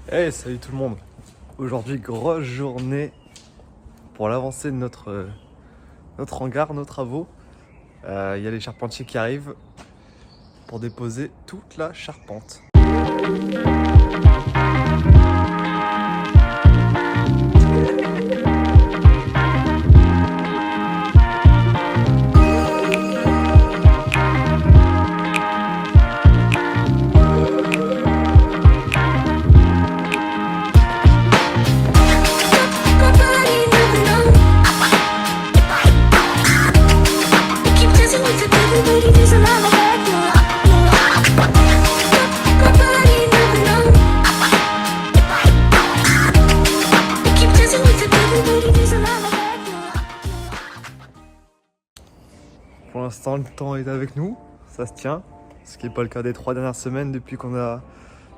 Hey, salut tout le monde. Aujourd'hui, grosse journée pour l'avancée de notre hangar, nos travaux. Il y a les charpentiers qui arrivent pour déposer toute la charpente. Pour l'instant, le temps est avec nous, ça se tient. Ce qui n'est pas le cas des 3 dernières semaines depuis qu'on a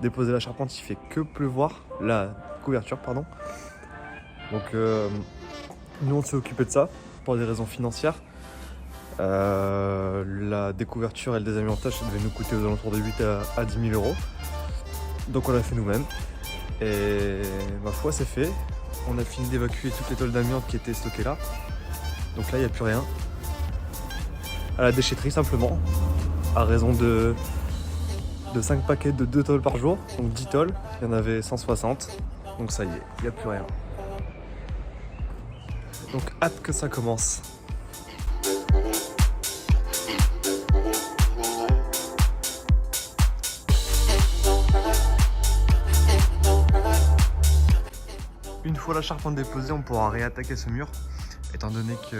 déposé la charpente, il fait que pleuvoir, la couverture pardon. Donc nous on s'est occupé de ça pour des raisons financières. La découverture et le désamiantage ça devait nous coûter aux alentours de 8 à 10 000 euros. Donc on l'a fait nous-mêmes. Et ma foi c'est fait. On a fini d'évacuer toutes les tôles d'amiante qui étaient stockées là. Donc là il n'y a plus rien. À la déchetterie simplement, à raison de 5 paquets de 2 tôles par jour, donc 10 tôles, il y en avait 160, donc ça y est, il n'y a plus rien. Donc hâte que ça commence. Une fois la charpente déposée, on pourra réattaquer ce mur. Étant donné que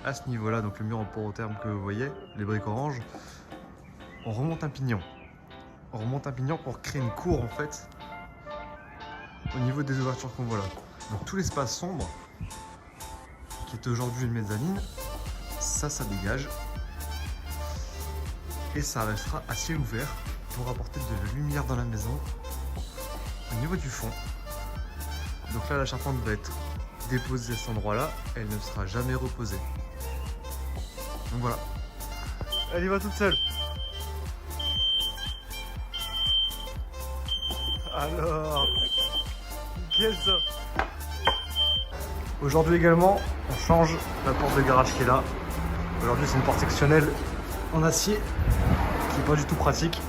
à ce niveau-là, donc le mur en porotherme que vous voyez, les briques oranges, on remonte un pignon. On remonte un pignon pour créer une cour en fait au niveau des ouvertures qu'on voit là. Donc tout l'espace sombre qui est aujourd'hui une mezzanine, ça dégage et ça restera à ciel ouvert pour apporter de la lumière dans la maison. Au niveau du fond, donc là la charpente va être déposée à cet endroit-là, elle ne sera jamais reposée. Donc voilà, elle y va toute seule. Alors, nickel ça. Aujourd'hui également, on change la porte de garage qui est là. Aujourd'hui c'est une porte sectionnelle en acier qui n'est pas du tout pratique.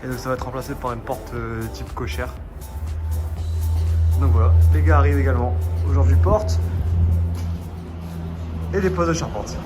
Et donc ça va être remplacé par une porte type cochère. Donc voilà, les gars arrivent également. Aujourd'hui porte et des postes de charpente.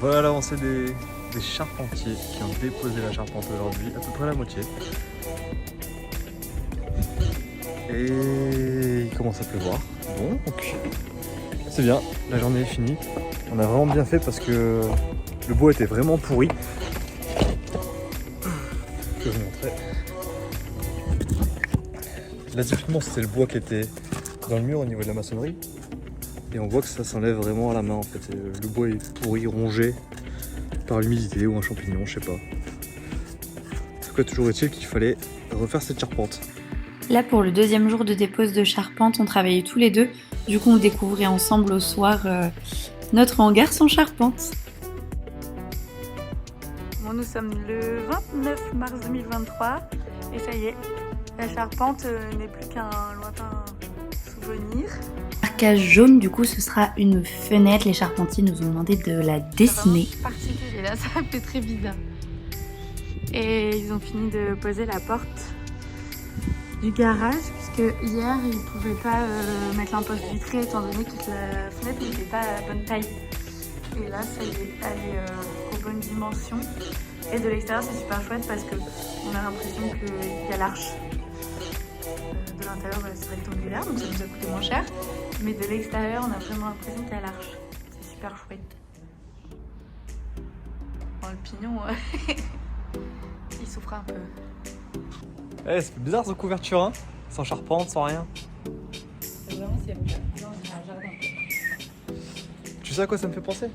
Voilà l'avancée des charpentiers qui ont déposé la charpente aujourd'hui, à peu près la moitié. Et il commence à pleuvoir. Bon, donc c'est bien, la journée est finie. On a vraiment bien fait parce que le bois était vraiment pourri. Je vais vous montrer. Là typiquement c'était le bois qui était dans le mur au niveau de la maçonnerie. Et on voit que ça s'enlève vraiment à la main en fait. Le bois est pourri, rongé par l'humidité ou un champignon, je sais pas. En tout cas, toujours est-il qu'il fallait refaire cette charpente. Là, pour le deuxième jour de dépose de charpente, on travaillait tous les deux. Du coup, on découvrait ensemble au soir notre hangar sans charpente. Bon, nous sommes le 29 mars 2023 et ça y est, la charpente n'est plus qu'un lointain souvenir. Marquage jaune, du coup, ce sera une fenêtre. Les charpentiers nous ont demandé de la dessiner. C'est particulier là, ça fait très bizarre. Et ils ont fini de poser la porte du garage puisque hier ils ne pouvaient pas mettre l'imposte vitrée étant donné que la fenêtre n'était pas à la bonne taille. Et là ça y est, elle est aux bonnes dimensions. Et de l'extérieur c'est super chouette parce que on a l'impression qu'il y a l'arche. De l'intérieur c'est rectangulaire donc ça nous a coûté moins cher. Mais de l'extérieur on a vraiment l'impression qu'il y a l'arche. C'est super chouette. Bon, le pignon il souffre un peu. Eh, c'est bizarre cette couverture, hein. Sans charpente, sans rien. C'est vraiment s'il y a un jardin. Tu sais à quoi ça me fait penser?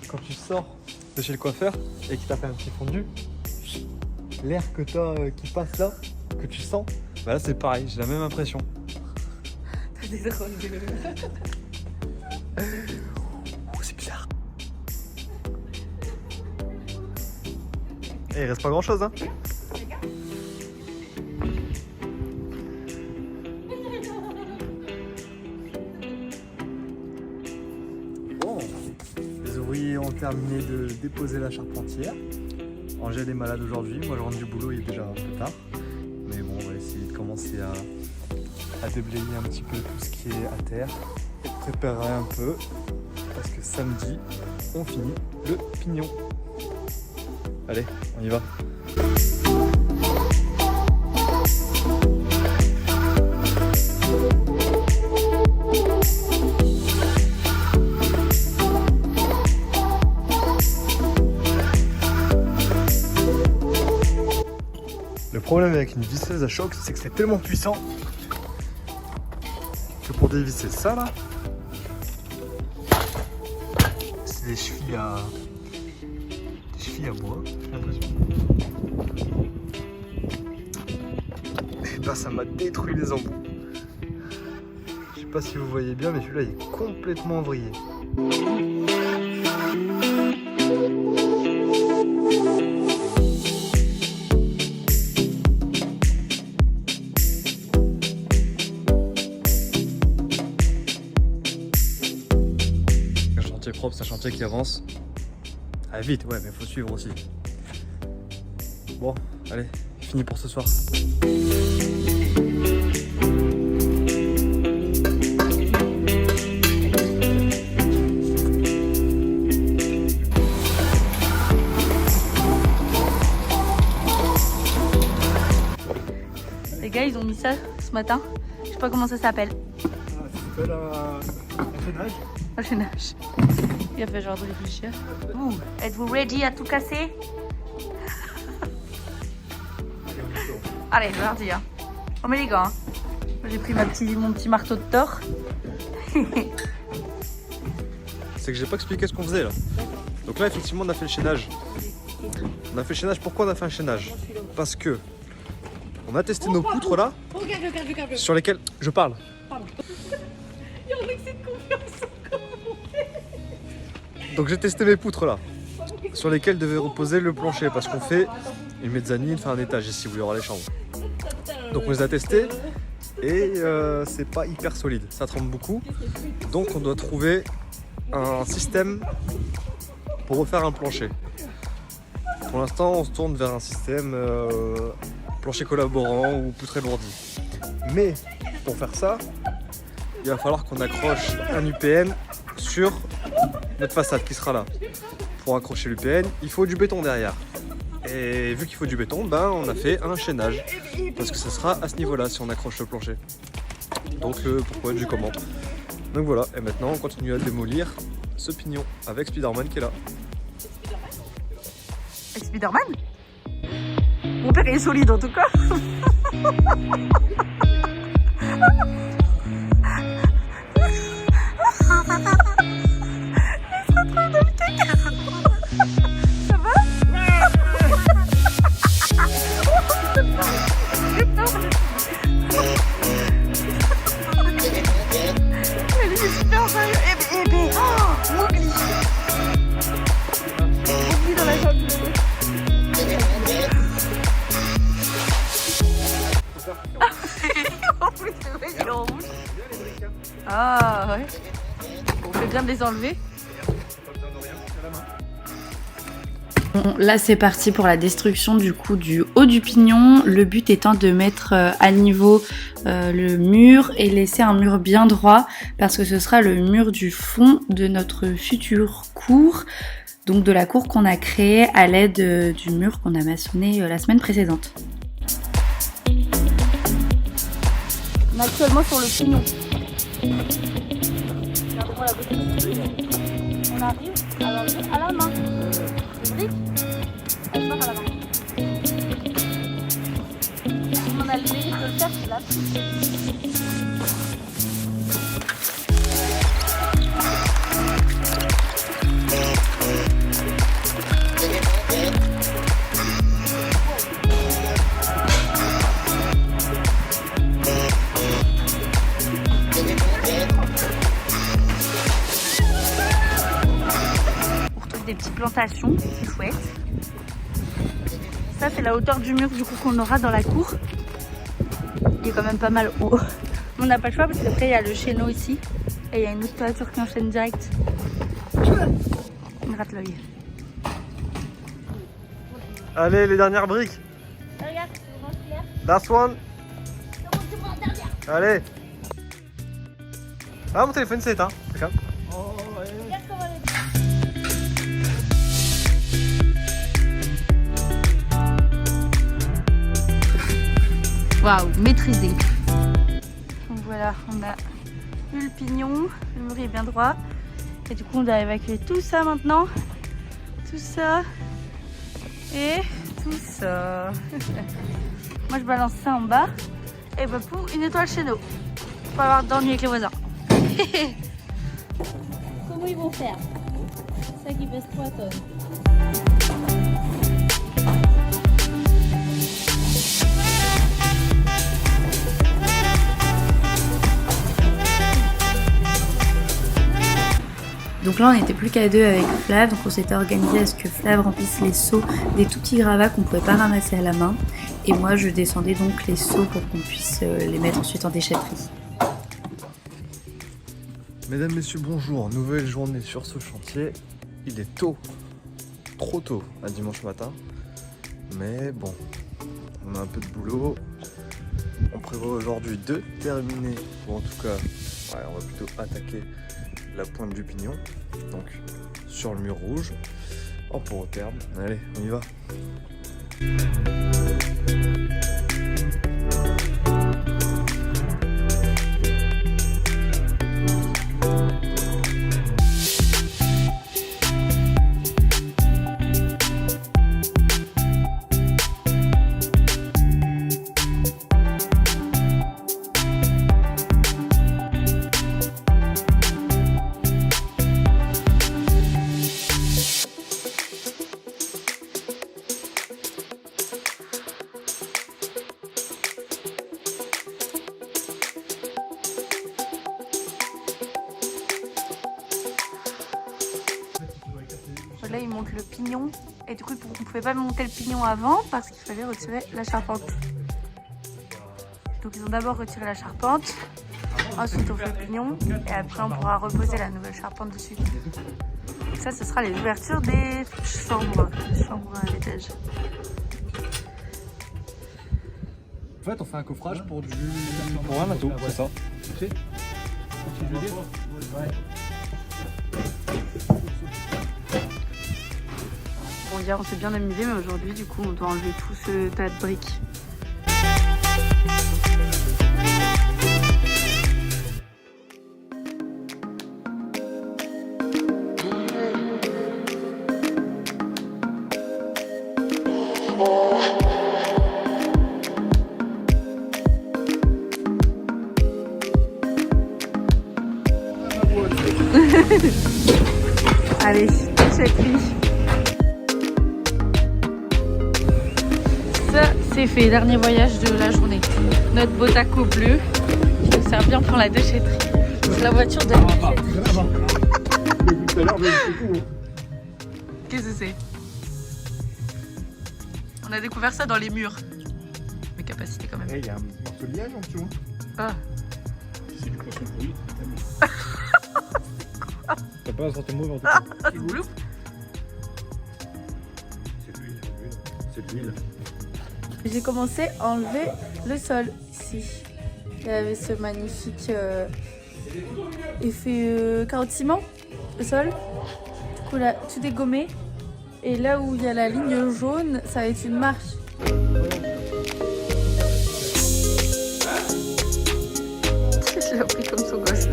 Quand tu sors de chez le coiffeur et qu'il t'a fait un petit fondu, l'air que t'as qui passe là, que tu sens, bah là c'est pareil, j'ai la même impression. T'as des drôles de... Oh, c'est bizarre. Et il reste pas grand chose, hein. Bon, les ouvriers ont terminé de déposer la charpentière. Angèle est malade aujourd'hui, moi je rentre du boulot, il est déjà un peu tard. Mais bon, on va essayer de commencer à déblayer un petit peu tout ce qui est à terre et préparer un peu parce que samedi, on finit le pignon. Allez, on y va. Le problème avec une visseuse à choc, c'est que c'est tellement puissant que pour dévisser ça là, c'est des chevilles à bois, j'ai l'impression. Et ben ça m'a détruit les embouts. Je sais pas si vous voyez bien, mais celui-là il est complètement vrillé. Un chantier propre, c'est un chantier qui avance. Ah vite, ouais, mais faut suivre aussi. Bon, allez, fini pour ce soir. Les gars, ils ont mis ça ce matin. Je sais pas comment ça s'appelle. Ah, ça s'appelle un chaînage. Un chaînage. Il a fait genre de réfléchir. Ouh, êtes-vous ready à tout casser? Allez, je vais leur dire. Oh mais les gars, j'ai pris mon petit marteau de Thor. C'est que j'ai pas expliqué ce qu'on faisait là. Donc là effectivement on a fait le chaînage. On a fait le chaînage, pourquoi on a fait un chaînage? Parce que on a testé nos poutres là, sur lesquelles je parle. Donc j'ai testé mes poutres là, sur lesquelles devait reposer le plancher, parce qu'on fait une mezzanine, enfin un étage ici où il y aura les chambres. Donc on les a testés et c'est pas hyper solide, ça tremble beaucoup. Donc on doit trouver un système pour refaire un plancher. Pour l'instant on se tourne vers un système plancher collaborant ou poutre alourdie. Mais pour faire ça, il va falloir qu'on accroche un UPN sur notre façade qui sera là. Pour accrocher l'UPN, il faut du béton derrière. Et vu qu'il faut du béton, ben on a fait un chaînage. Parce que ça sera à ce niveau-là si on accroche le plancher. Donc pourquoi du comment. Donc voilà, et maintenant on continue à démolir ce pignon avec Spider-Man qui est là. Avec Spider-Man? Mon père est solide en tout cas. Ça va? Elle est super sérieuse. Eh ben, oh, Mowgli. Mowgli dans la jungle. En plus, c'est vrai, il est en rouge. Ah ouais. Bon, on fait bien de les enlever. Bon, là c'est parti pour la destruction du coup du haut du pignon, le but étant de mettre à niveau le mur et laisser un mur bien droit parce que ce sera le mur du fond de notre future cour. donc de la cour qu'on a créée à l'aide du mur qu'on a maçonné la semaine précédente. On est actuellement sur le pignon. Regardez-moi la beauté. On arrive à la main. Les briques, elles sortent à la main. On a le mérite de le faire, c'est là. Des petites plantations, c'est chouette. Ça c'est la hauteur du mur du coup qu'on aura dans la cour. Il est quand même pas mal haut. On n'a pas le choix parce qu'après il y a le chéneau ici et il y a une autre toiture qui enchaîne direct. Il me rate l'œil. Allez, les dernières briques. Regarde, c'est vraiment clair. Last one. Allez. Ah, mon téléphone s'est éteint. Regarde. Regarde comment elle est. Waouh, maîtrisé. Donc voilà, on a eu le pignon, le mur est bien droit. Et du coup, on doit évacuer tout ça maintenant. Tout ça. Et tout ça. Moi, je balance ça en bas. Et bah, pour une étoile chez nous. Pour avoir d'ennui avec les voisins. Comment ils vont faire? Ça qui pèse 3 tonnes. Donc là on n'était plus qu'à deux avec Flav, donc on s'était organisé à ce que Flav remplisse les seaux des tout petits gravats qu'on ne pouvait pas ramasser à la main. Et moi je descendais donc les seaux pour qu'on puisse les mettre ensuite en déchetterie. Mesdames, messieurs, bonjour. Nouvelle journée sur ce chantier. Il est tôt, trop tôt, un dimanche matin. Mais bon, on a un peu de boulot. On prévoit aujourd'hui de terminer, ou en tout cas, ouais, on va plutôt attaquer la pointe du pignon. Donc sur le mur rouge, en pour au terme. Allez, on y va. Là, il monte le pignon et du coup, on ne pouvait pas monter le pignon avant parce qu'il fallait retirer la charpente. Donc, ils ont d'abord retiré la charpente, ensuite on fait le pignon et après on pourra reposer la nouvelle charpente dessus. Ça, ce sera les ouvertures des chambres à l'étage. En fait, on fait un coffrage pour un bateau, c'est ça. Bon, hier on s'est bien amusé, mais aujourd'hui, du coup, on doit enlever tout ce tas de briques. Allez, check-lui. Ça, c'est fait. Dernier voyage de la journée. Notre beau taco bleu qui nous sert bien pour la déchetterie. C'est la voiture de la déchetterie. Qu'est-ce que c'est? On a découvert ça dans les murs. Mais capacité quand même. Il y a un morceau de liège en dessous. Ah. C'est du poisson pourri. T'as pas un sentiment mauvais en tout cas. Ah, c'est bleu. C'est de l'huile. C'est de l'huile. J'ai commencé à enlever le sol ici. Il y avait ce magnifique effet carotte ciment, le sol. coup là, tout est gommé. Et là où il y a la ligne jaune, ça va être une marche. Je l'ai pris comme son gosse.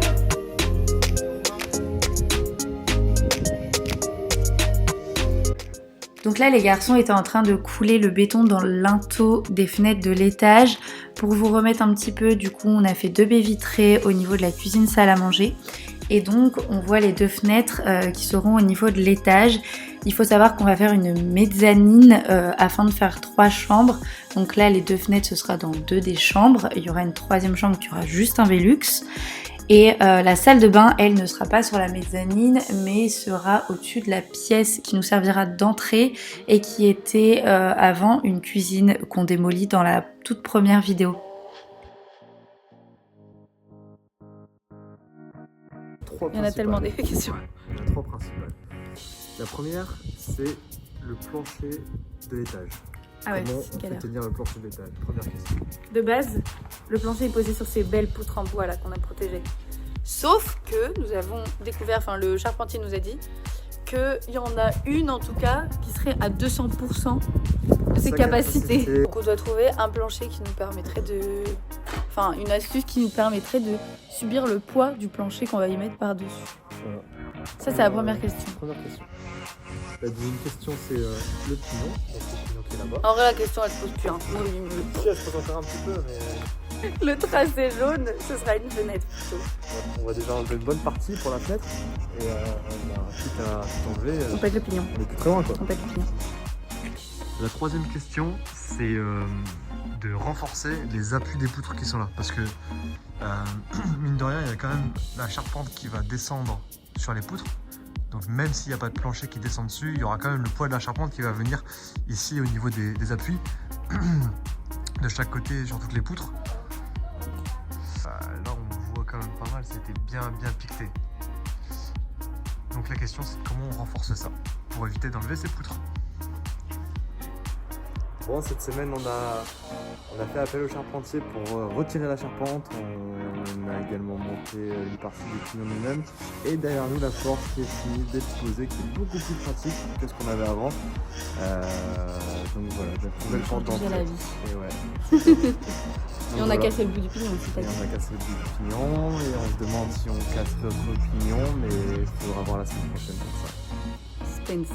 Donc là, les garçons étaient en train de couler le béton dans le linteau des fenêtres de l'étage. Pour vous remettre un petit peu, du coup, on a fait 2 baies vitrées au niveau de la cuisine salle à manger. Et donc, on voit les 2 fenêtres qui seront au niveau de l'étage. Il faut savoir qu'on va faire une mezzanine afin de faire 3 chambres. Donc là, les 2 fenêtres, ce sera dans 2 des chambres. Il y aura une 3e chambre qui aura juste un Velux. Et la salle de bain, elle ne sera pas sur la mezzanine, mais sera au-dessus de la pièce qui nous servira d'entrée et qui était avant une cuisine qu'on démolit dans la toute première vidéo. Il y en a tellement des questions. Il y en a 3 principales. La première, c'est le plancher de l'étage. Ah ouais, Comment c'est on fait galère. tenir le plancher de l'étage? Première question. De base, le plancher est posé sur ces belles poutres en bois là qu'on a protégées. Sauf que nous avons découvert, enfin le charpentier nous a dit, qu'il y en a une en tout cas qui serait à 200% de ses Sa capacités. capacité. Donc on doit trouver un plancher qui nous permettrait de... Enfin une astuce qui nous permettrait de subir le poids du plancher qu'on va y mettre par-dessus. Voilà. Ça c'est la première question. Première question. La deuxième question, c'est le pignon. Donc, le pignon qui est là-bas. En vrai la question elle se pose plus. Hein. Si, je peux en faire un petit peu, mais Le tracé jaune, ce sera une fenêtre plutôt. on va déjà enlever une bonne partie pour la fenêtre. Et quitte à tout enlever, On pète le pignon. on est plus très loin, quoi. On pète le pignon. La troisième question, c'est de renforcer les appuis des poutres qui sont là. Parce que, mine de rien, il y a quand même la charpente qui va descendre sur les poutres. Donc même s'il n'y a pas de plancher qui descend dessus, il y aura quand même le poids de la charpente qui va venir ici au niveau des appuis, de chaque côté sur toutes les poutres. Là on voit quand même pas mal, c'était bien piqueté. Donc la question c'est comment on renforce ça pour éviter d'enlever ces poutres. Bon, cette semaine, on a fait appel au charpentier pour retirer la charpente. On a également monté une partie du pignon nous-mêmes. Et derrière nous, la porte qui est finie d'être posée, qui est beaucoup plus pratique que ce qu'on avait avant. Donc voilà, la nouvelle porte Déjà la d'entrée. vie. Et ouais. Et on a cassé le bout du pignon aussi, t'as Et dit. on a cassé le bout du pignon. Et on se demande si on casse d'autres pignons. Mais il faudra voir la semaine prochaine pour ça. Suspense.